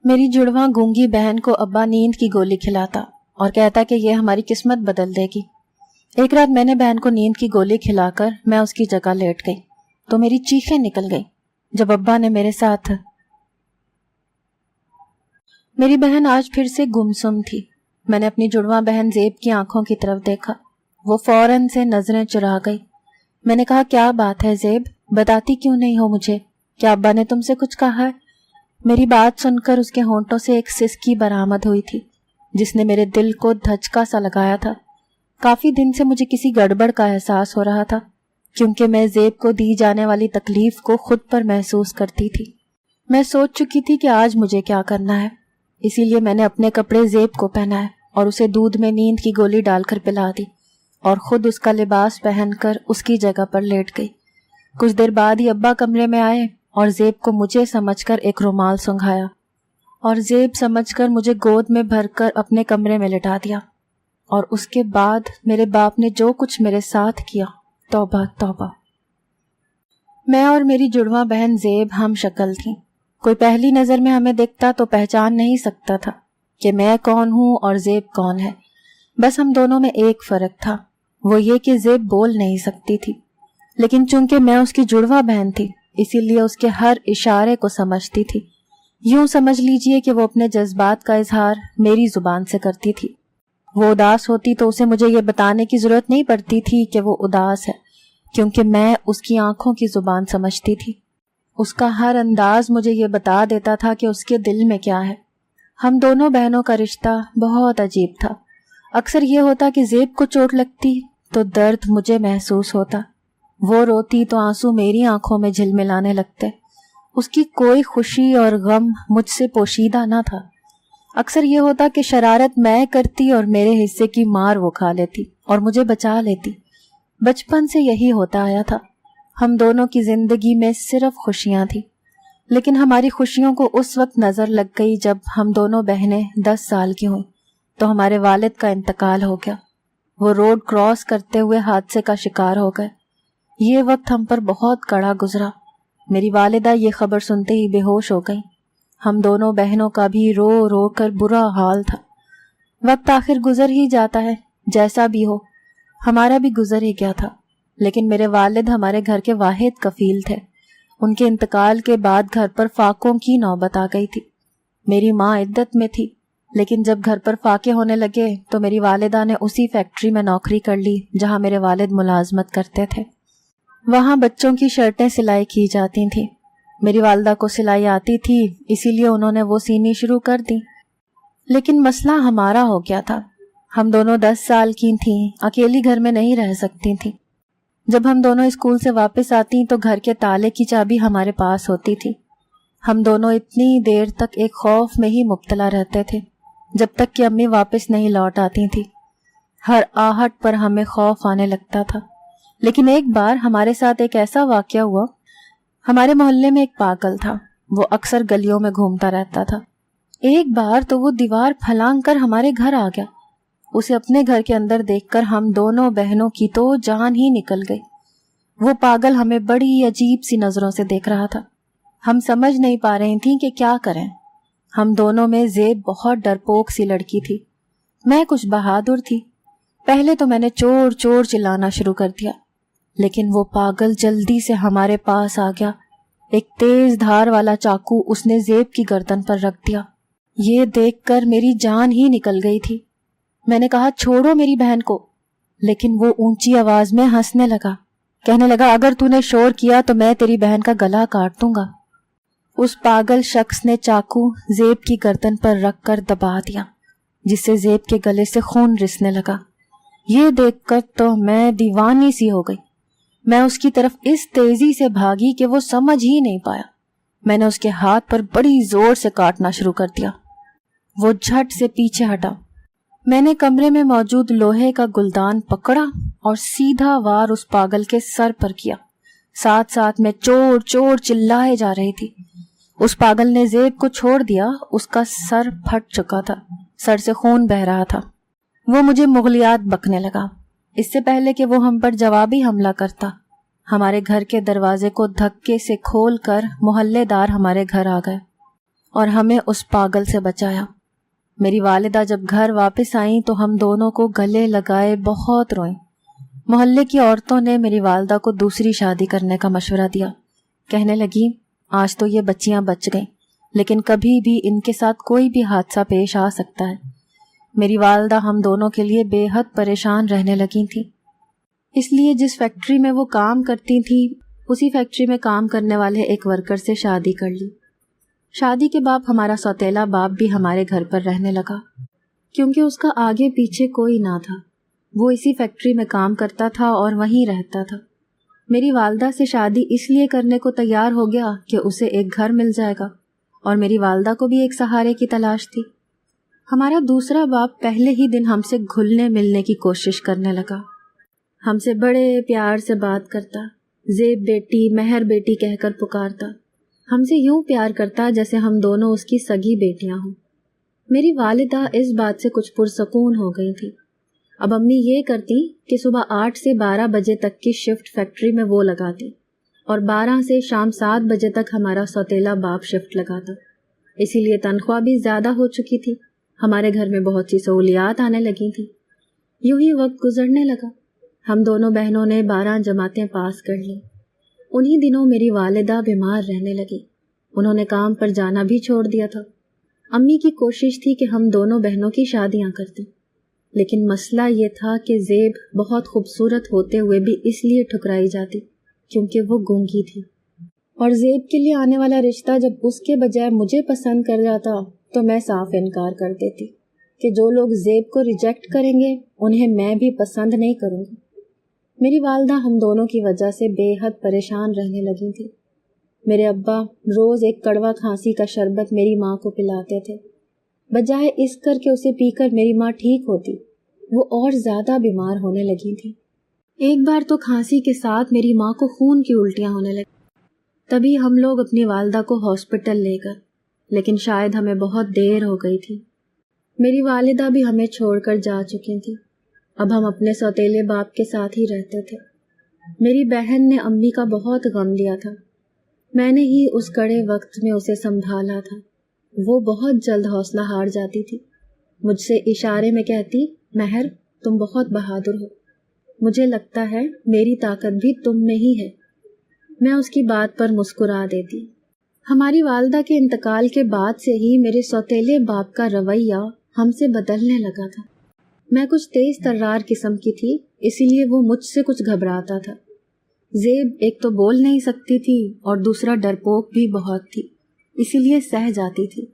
میری جڑواں گونگی بہن کو ابا نیند کی گولی کھلاتا اور کہتا کہ یہ ہماری قسمت بدل دے گی۔ ایک رات میں نے بہن کو نیند کی گولی کھلا کر میں اس کی جگہ لیٹ گئی تو میری چیخیں نکل گئی جب ابا نے میرے ساتھ۔ میری بہن آج پھر سے گمسم تھی۔ میں نے اپنی جڑواں بہن زیب کی آنکھوں کی طرف دیکھا، وہ فوراً سے نظریں چرا گئی۔ میں نے کہا، کیا بات ہے زیب، بتاتی کیوں نہیں ہو مجھے؟ کیا ابا نے تم سے کچھ کہا ہے؟ میری بات سن کر اس کے ہونٹوں سے ایک سسکی برآمد ہوئی تھی جس نے میرے دل کو دھچکا سا لگایا تھا۔ کافی دن سے مجھے کسی گڑبڑ کا احساس ہو رہا تھا کیونکہ میں زیب کو دی جانے والی تکلیف کو خود پر محسوس کرتی تھی۔ میں سوچ چکی تھی کہ آج مجھے کیا کرنا ہے، اسی لیے میں نے اپنے کپڑے زیب کو پہنائے اور اسے دودھ میں نیند کی گولی ڈال کر پلا دی اور خود اس کا لباس پہن کر اس کی جگہ پر لیٹ گئی۔ کچھ دیر بعد ہی ابا کمرے میں آئے اور زیب کو مجھے سمجھ کر ایک رومال سنگھایا اور زیب سمجھ کر مجھے گود میں بھر کر اپنے کمرے میں لٹا دیا۔ اور اس کے بعد میرے باپ نے جو کچھ میرے ساتھ کیا، توبہ توبہ۔ میں اور میری جڑواں بہن زیب ہم شکل تھیں۔ کوئی پہلی نظر میں ہمیں دیکھتا تو پہچان نہیں سکتا تھا کہ میں کون ہوں اور زیب کون ہے۔ بس ہم دونوں میں ایک فرق تھا، وہ یہ کہ زیب بول نہیں سکتی تھی، لیکن چونکہ میں اس کی جڑواں بہن تھی اسی لیے اس کے ہر اشارے کو سمجھتی تھی۔ یوں سمجھ لیجئے کہ وہ اپنے جذبات کا اظہار میری زبان سے کرتی تھی۔ وہ اداس ہوتی تو اسے مجھے یہ بتانے کی ضرورت نہیں پڑتی تھی کہ وہ اداس ہے، کیونکہ میں اس کی آنکھوں کی زبان سمجھتی تھی۔ اس کا ہر انداز مجھے یہ بتا دیتا تھا کہ اس کے دل میں کیا ہے۔ ہم دونوں بہنوں کا رشتہ بہت عجیب تھا۔ اکثر یہ ہوتا کہ زیب کو چوٹ لگتی تو درد مجھے محسوس ہوتا، وہ روتی تو آنسو میری آنکھوں میں جھلملانے لگتے۔ اس کی کوئی خوشی اور غم مجھ سے پوشیدہ نہ تھا۔ اکثر یہ ہوتا کہ شرارت میں کرتی اور میرے حصے کی مار وہ کھا لیتی اور مجھے بچا لیتی۔ بچپن سے یہی ہوتا آیا تھا۔ ہم دونوں کی زندگی میں صرف خوشیاں تھیں، لیکن ہماری خوشیوں کو اس وقت نظر لگ گئی جب ہم دونوں بہنیں 10 سال کی ہوئیں تو ہمارے والد کا انتقال ہو گیا۔ وہ روڈ کراس کرتے ہوئے حادثے کا شکار ہو گئے۔ یہ وقت ہم پر بہت کڑا گزرا۔ میری والدہ یہ خبر سنتے ہی بے ہوش ہو گئیں۔ ہم دونوں بہنوں کا بھی رو رو کر برا حال تھا۔ وقت آخر گزر ہی جاتا ہے، جیسا بھی ہو، ہمارا بھی گزر ہی گیا تھا۔ لیکن میرے والد ہمارے گھر کے واحد کفیل تھے۔ ان کے انتقال کے بعد گھر پر فاقوں کی نوبت آ گئی تھی۔ میری ماں عدت میں تھی، لیکن جب گھر پر فاقے ہونے لگے تو میری والدہ نے اسی فیکٹری میں نوکری کر لی جہاں میرے والد ملازمت کرتے تھے۔ وہاں بچوں کی شرٹیں سلائی کی جاتی تھیں۔ میری والدہ کو سلائی آتی تھی، اسی لیے انہوں نے وہ سینی شروع کر دی۔ لیکن مسئلہ ہمارا ہو گیا تھا۔ ہم دونوں 10 سال کی تھیں، اکیلی گھر میں نہیں رہ سکتی تھیں۔ جب ہم دونوں اسکول سے واپس آتی تو گھر کے تالے کی چابی ہمارے پاس ہوتی تھی۔ ہم دونوں اتنی دیر تک ایک خوف میں ہی مبتلا رہتے تھے جب تک کہ امی واپس نہیں لوٹ آتی تھی۔ ہر آہٹ پر ہمیں خوف آنے لگتا تھا۔ لیکن ایک بار ہمارے ساتھ ایک ایسا واقعہ ہوا۔ ہمارے محلے میں ایک پاگل تھا، وہ اکثر گلیوں میں گھومتا رہتا تھا۔ ایک بار تو وہ دیوار پھلانگ کر ہمارے گھر آ گیا۔ اسے اپنے گھر کے اندر دیکھ کر ہم دونوں بہنوں کی تو جان ہی نکل گئی۔ وہ پاگل ہمیں بڑی عجیب سی نظروں سے دیکھ رہا تھا۔ ہم سمجھ نہیں پا رہی تھیں کہ کیا کریں۔ ہم دونوں میں زیب بہت ڈرپوک سی لڑکی تھی، میں کچھ بہادر تھی۔ پہلے تو میں نے چور چور چلانا شروع کر دیا، لیکن وہ پاگل جلدی سے ہمارے پاس آ گیا۔ ایک تیز دھار والا چاقو اس نے زیب کی گردن پر رکھ دیا۔ یہ دیکھ کر میری جان ہی نکل گئی تھی۔ میں نے کہا، چھوڑو میری بہن کو، لیکن وہ اونچی آواز میں ہنسنے لگا، کہنے لگا، اگر تو نے شور کیا تو میں تیری بہن کا گلا کاٹ دوں گا۔ اس پاگل شخص نے چاقو زیب کی گردن پر رکھ کر دبا دیا، جس سے زیب کے گلے سے خون رسنے لگا۔ یہ دیکھ کر تو میں دیوانی سی ہو گئی۔ میں اس کی طرف اس تیزی سے بھاگی کہ وہ سمجھ ہی نہیں پایا۔ میں نے اس کے ہاتھ پر بڑی زور سے کاٹنا شروع کر دیا۔ وہ جھٹ سے پیچھے ہٹا۔ میں نے کمرے میں موجود لوہے کا گلدان پکڑا اور سیدھا وار اس پاگل کے سر پر کیا۔ ساتھ ساتھ میں چور چور چلائے جا رہی تھی۔ اس پاگل نے زیب کو چھوڑ دیا، اس کا سر پھٹ چکا تھا، سر سے خون بہہ رہا تھا۔ وہ مجھے مغلیات بکنے لگا۔ اس سے پہلے کہ وہ ہم پر جوابی حملہ کرتا، ہمارے گھر کے دروازے کو دھکے سے کھول کر محلے دار ہمارے گھر آ گئے اور ہمیں اس پاگل سے بچایا۔ میری والدہ جب گھر واپس آئیں تو ہم دونوں کو گلے لگائے بہت روئیں۔ محلے کی عورتوں نے میری والدہ کو دوسری شادی کرنے کا مشورہ دیا۔ کہنے لگی آج تو یہ بچیاں بچ گئیں، لیکن کبھی بھی ان کے ساتھ کوئی بھی حادثہ پیش آ سکتا ہے۔ میری والدہ ہم دونوں کے لیے بے حد پریشان رہنے لگی تھیں۔ اس لیے جس فیکٹری میں وہ کام کرتی تھیں اسی فیکٹری میں کام کرنے والے ایک ورکر سے شادی کر لی۔ شادی کے بعد ہمارا سوتیلا باپ بھی ہمارے گھر پر رہنے لگا، کیونکہ اس کا آگے پیچھے کوئی نہ تھا۔ وہ اسی فیکٹری میں کام کرتا تھا اور وہیں رہتا تھا۔ میری والدہ سے شادی اس لیے کرنے کو تیار ہو گیا کہ اسے ایک گھر مل جائے گا، اور میری والدہ کو بھی ایک سہارے کی تلاش تھی۔ ہمارا دوسرا باپ پہلے ہی دن ہم سے گھلنے ملنے کی کوشش کرنے لگا۔ ہم سے بڑے پیار سے بات کرتا، زیب بیٹی، مہر بیٹی کہہ کر پکارتا۔ ہم سے یوں پیار کرتا جیسے ہم دونوں اس کی سگی بیٹیاں ہوں۔ میری والدہ اس بات سے کچھ پرسکون ہو گئی تھی۔ اب امی یہ کرتی کہ صبح 8 سے 12 بجے تک کی شفٹ فیکٹری میں وہ لگاتی، اور 12 سے شام 7 بجے تک ہمارا سوتیلا باپ شفٹ لگاتا۔ اسی لیے تنخواہ بھی زیادہ ہو چکی تھی، ہمارے گھر میں بہت سی سہولیات آنے لگی تھیں۔ یوں ہی وقت گزرنے لگا۔ ہم دونوں بہنوں نے 12 جماعتیں پاس کر لیں۔ انہی دنوں میری والدہ بیمار رہنے لگی۔ انہوں نے کام پر جانا بھی چھوڑ دیا تھا۔ امی کی کوشش تھی کہ ہم دونوں بہنوں کی شادیاں کرتے، لیکن مسئلہ یہ تھا کہ زیب بہت خوبصورت ہوتے ہوئے بھی اس لیے ٹھکرائی جاتی کیونکہ وہ گونگی تھی، اور زیب کے لیے آنے والا رشتہ جب اس کے بجائے مجھے پسند کر جاتا تو میں صاف انکار کر دیتی کہ جو لوگ زیب کو ریجیکٹ کریں گے انہیں میں بھی پسند نہیں کروں گی۔ میری والدہ ہم دونوں کی وجہ سے بے حد پریشان رہنے لگی تھی۔ میرے ابا روز ایک کڑوا کھانسی کا شربت میری ماں کو پلاتے تھے، بجائے اس کر کے اسے پی کر میری ماں ٹھیک ہوتی، وہ اور زیادہ بیمار ہونے لگی تھی۔ ایک بار تو کھانسی کے ساتھ میری ماں کو خون کی الٹیاں ہونے لگی۔ تبھی ہم لوگ اپنی والدہ کو ہاسپٹل لے گئے، لیکن شاید ہمیں بہت دیر ہو گئی تھی۔ میری والدہ بھی ہمیں چھوڑ کر جا چکی تھی۔ اب ہم اپنے سوتیلے باپ کے ساتھ ہی رہتے تھے۔ میری بہن نے امی کا بہت غم لیا تھا۔ میں نے ہی اس کڑے وقت میں اسے سنبھالا تھا۔ وہ بہت جلد حوصلہ ہار جاتی تھی، مجھ سے اشارے میں کہتی، مہر تم بہت بہادر ہو، مجھے لگتا ہے میری طاقت بھی تم میں ہی ہے۔ میں اس کی بات پر مسکرا دیتی۔ ہماری والدہ کے انتقال کے بعد سے ہی میرے سوتیلے باپ کا رویہ ہم سے بدلنے لگا تھا۔ میں کچھ تیز ترار قسم کی تھی، اسی لیے وہ مجھ سے کچھ گھبراتا تھا۔ زیب ایک تو بول نہیں سکتی تھی اور دوسرا ڈرپوک بھی بہت تھی، اسی لیے سہ جاتی تھی۔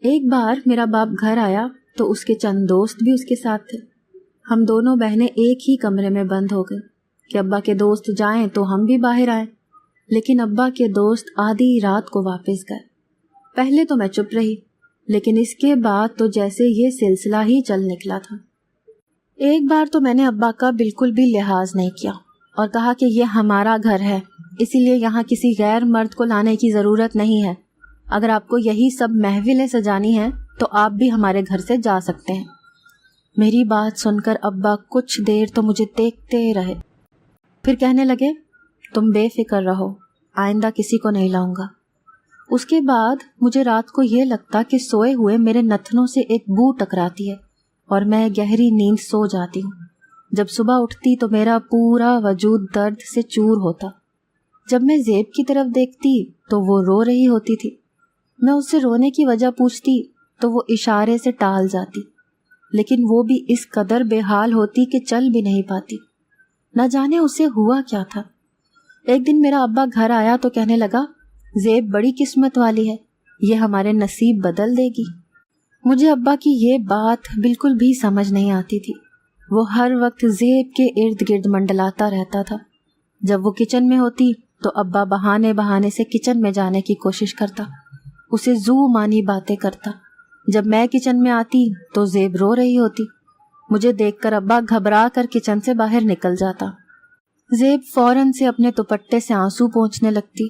ایک بار میرا باپ گھر آیا تو اس کے چند دوست بھی اس کے ساتھ تھے۔ ہم دونوں بہنیں ایک ہی کمرے میں بند ہو گئے کہ ابا کے دوست جائیں تو ہم بھی باہر آئیں، لیکن ابا کے دوست آدھی رات کو واپس گئے۔ پہلے تو میں چپ رہی، لیکن اس کے بعد تو جیسے یہ سلسلہ ہی چل نکلا تھا۔ ایک بار تو میں نے ابا کا بالکل بھی لحاظ نہیں کیا اور کہا کہ یہ ہمارا گھر ہے، اسی لیے یہاں کسی غیر مرد کو لانے کی ضرورت نہیں ہے۔ اگر آپ کو یہی سب محفلیں سجانی ہیں تو آپ بھی ہمارے گھر سے جا سکتے ہیں۔ میری بات سن کر ابا کچھ دیر تو مجھے دیکھتے رہے، پھر کہنے لگے، تم بے فکر رہو، آئندہ کسی کو نہیں لاؤں گا۔ اس کے بعد مجھے رات کو یہ لگتا کہ سوئے ہوئے میرے نتنوں سے ایک بو ٹکراتی ہے اور میں گہری نیند سو جاتی ہوں۔ جب صبح اٹھتی تو میرا پورا وجود درد سے چور ہوتا۔ جب میں زیب کی طرف دیکھتی تو وہ رو رہی ہوتی تھی۔ میں اس سے رونے کی وجہ پوچھتی تو وہ اشارے سے ٹال جاتی، لیکن وہ بھی اس قدر بے حال ہوتی کہ چل بھی نہیں پاتی۔ نہ جانے اسے ہوا کیا تھا۔ ایک دن میرا ابا گھر آیا تو کہنے لگا، زیب بڑی قسمت والی ہے، یہ ہمارے نصیب بدل دے گی۔ مجھے ابا کی یہ بات بالکل بھی سمجھ نہیں آتی تھی۔ وہ ہر وقت زیب کے ارد گرد منڈلاتا رہتا تھا۔ جب وہ کچن میں ہوتی تو ابا بہانے بہانے سے کچن میں جانے کی کوشش کرتا، اسے زو مانی باتیں کرتا۔ جب میں کچن میں آتی تو زیب رو رہی ہوتی۔ مجھے دیکھ کر ابا گھبرا کر کچن سے باہر نکل جاتا۔ زیب فوراً سے اپنے دوپٹے سے آنسو پونچھنے لگتی۔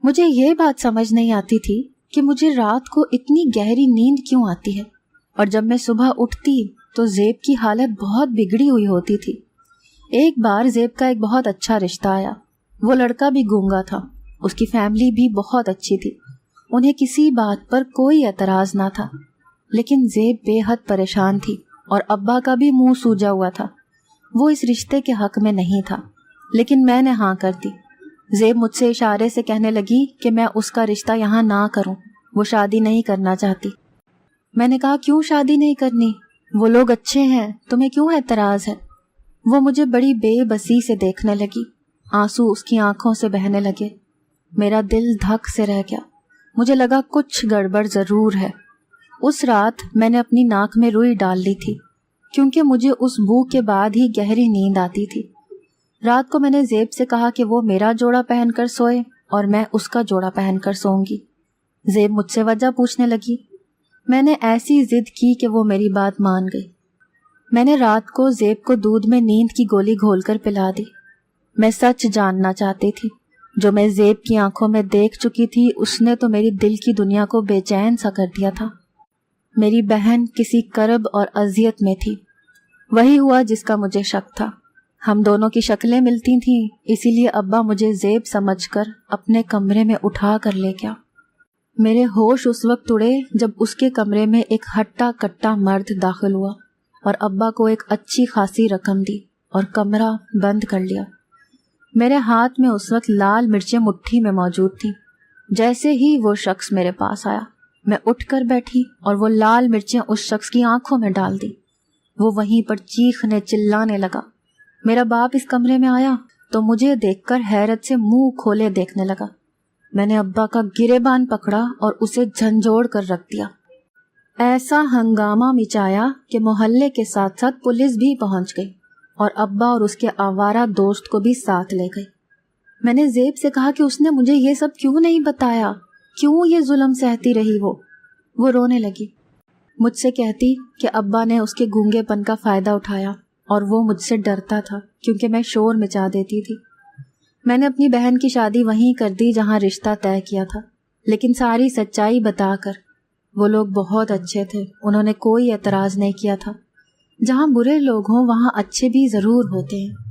مجھے یہ بات سمجھ نہیں آتی تھی کہ مجھے رات کو اتنی گہری نیند کیوں آتی ہے، اور جب میں صبح اٹھتی تو زیب کی حالت بہت بگڑی ہوئی ہوتی تھی۔ ایک بار زیب کا ایک بہت اچھا رشتہ آیا۔ وہ لڑکا بھی گونگا تھا، اس کی فیملی بھی بہت اچھی تھی۔ انہیں کسی بات پر کوئی اعتراض نہ تھا، لیکن زیب بے حد پریشان تھی اور ابا کا بھی منہ سوجا ہوا تھا۔ وہ اس رشتے کے حق میں نہیں تھا، لیکن میں نے ہاں کر دی۔ زیب مجھ سے اشارے سے کہنے لگی کہ میں اس کا رشتہ یہاں نہ کروں، وہ شادی نہیں کرنا چاہتی۔ میں نے کہا کیوں شادی نہیں کرنی؟ وہ لوگ اچھے ہیں، تمہیں کیوں اعتراض ہے؟ وہ مجھے بڑی بے بسی سے دیکھنے لگی، آنسو اس کی آنکھوں سے بہنے لگے۔ میرا دل دھک سے رہ گیا، مجھے لگا کچھ گڑبڑ ضرور ہے۔ اس رات میں نے اپنی ناک میں روئی ڈال لی تھی، کیونکہ مجھے اس بو کے بعد ہی گہری نیند آتی تھی۔ رات کو میں نے زیب سے کہا کہ وہ میرا جوڑا پہن کر سوئے اور میں اس کا جوڑا پہن کر سوؤں گی۔ زیب مجھ سے وجہ پوچھنے لگی۔ میں نے ایسی ضد کی کہ وہ میری بات مان گئی۔ میں نے رات کو زیب کو دودھ میں نیند کی گولی گھول کر پلا دی۔ میں سچ جاننا چاہتی تھی، جو میں زیب کی آنکھوں میں دیکھ چکی تھی اس نے تو میری دل کی دنیا کو بے چین سا کر دیا تھا۔ میری بہن کسی کرب اور اذیت میں تھی، وہی ہوا جس کا مجھے شک تھا۔ ہم دونوں کی شکلیں ملتی تھیں، اسی لیے ابا مجھے زیب سمجھ کر اپنے کمرے میں اٹھا کر لے گیا۔ میرے ہوش اس وقت اڑے جب اس کے کمرے میں ایک ہٹا کٹا مرد داخل ہوا اور ابا کو ایک اچھی خاصی رقم دی اور کمرہ بند کر لیا۔ میرے ہاتھ میں اس وقت لال مرچیں مٹھی میں موجود تھیں۔ جیسے ہی وہ شخص میرے پاس آیا، میں اٹھ کر بیٹھی اور وہ لال مرچیں اس شخص کی آنکھوں میں ڈال دی۔ وہ وہیں پر چیخنے چلانے لگا۔ میرا باپ اس کمرے میں آیا تو مجھے دیکھ کر حیرت سے منہ کھولے دیکھنے لگا۔ میں نے ابا کا گریبان پکڑا اور اسے جھنجھوڑ کر رکھ دیا۔ ایسا ہنگامہ مچایا کہ محلے کے ساتھ ساتھ پولیس بھی پہنچ گئی اور ابا اور اس کے آوارہ دوست کو بھی ساتھ لے گئی۔ میں نے زیب سے کہا کہ اس نے مجھے یہ سب کیوں نہیں بتایا، کیوں یہ ظلم سہتی رہی؟ وہ رونے لگی، مجھ سے کہتی کہ ابا نے اس کے گونگے پن کا فائدہ اٹھایا اور وہ مجھ سے ڈرتا تھا کیونکہ میں شور مچا دیتی تھی۔ میں نے اپنی بہن کی شادی وہیں کر دی جہاں رشتہ طے کیا تھا، لیکن ساری سچائی بتا کر۔ وہ لوگ بہت اچھے تھے، انہوں نے کوئی اعتراض نہیں کیا تھا۔ جہاں برے لوگ ہوں وہاں اچھے بھی ضرور ہوتے ہیں۔